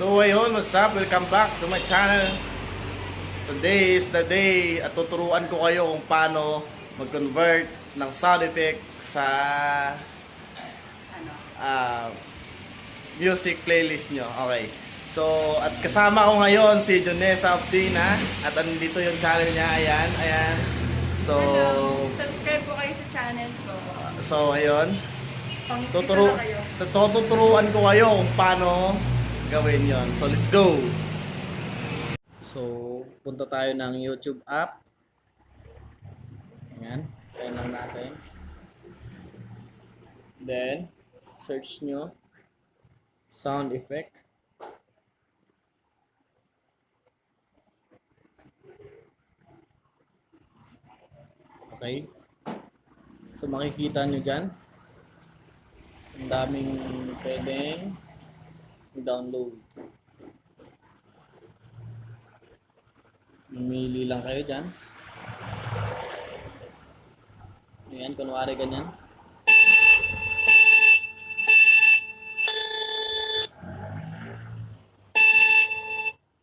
So ayun, what's up? Welcome back to my channel. Today is the day at tuturuan ko kayo kung paano mag-convert ng sound effect sa music playlist nyo. Okay. So, at kasama ko ngayon si Jonessa Abdina at andito yung channel niya. Ayan, ayan. So, hello. Subscribe po kayo sa channel ko. So, ayun. Tuturuan Tuturuan ko kayo kung paano gawin yon. So, let's go! So, punta tayo ng YouTube app. Ayan. Ayan lang natin. Then, search nyo. Sound effect. Okay. So, makikita nyo dyan. Ang daming pwedeng download. Mamili lang kayo dyan. Ayan, kunwari ganyan.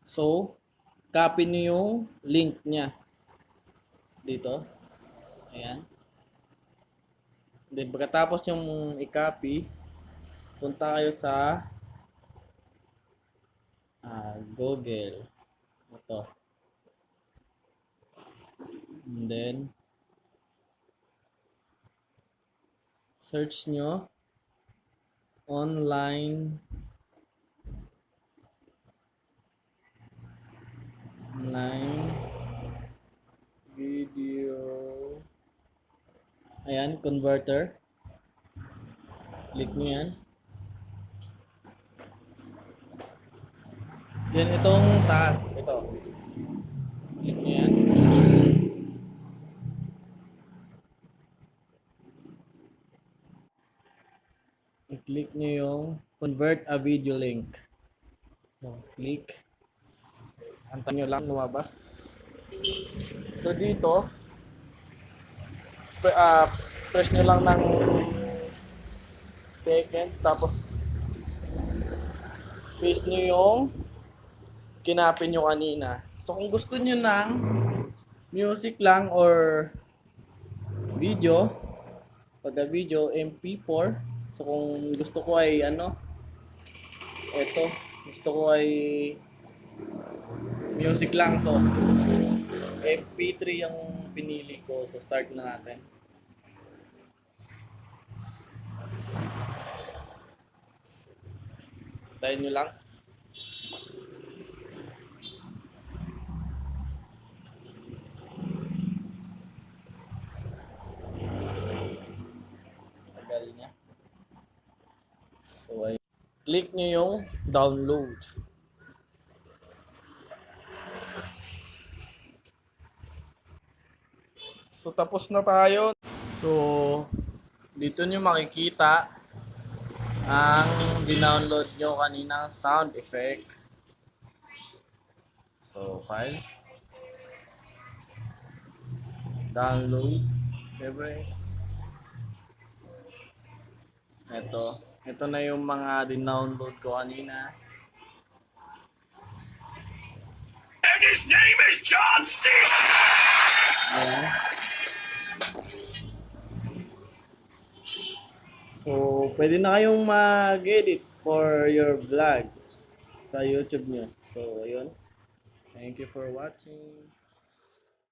So, copy nyo yung link niya. Dito. Ayan. Then, pagkatapos yung i-copy, punta kayo sa Google. Ito. And then, search nyo online video. Ayan, converter. Click nyo yan. Then, itong taas. Ito. Click nyo yan. I-click nyo yung convert a video link. So, click. Antayin nyo lang lumabas. So, dito, press nyo lang ng seconds, tapos paste nyo yung kinapin nyo kanina. So, kung gusto nyo ng music lang or video, pagka video, MP4. So, kung gusto ko ay gusto ko ay music lang. So, MP3 yung pinili ko. So, start na natin. Tayin nyo lang. Tagal niya. So, ay click nyo yung download. So, tapos na tayo. So, dito nyo makikita ang dinownload nyo kaninang sound effect. So, files. Download. Favorites. Ito na yung mga dinownload ko kanina. And his name is John C. Ayan. So, pwede na kayong mag-edit for your vlog sa YouTube nyo. So, ayun. Thank you for watching.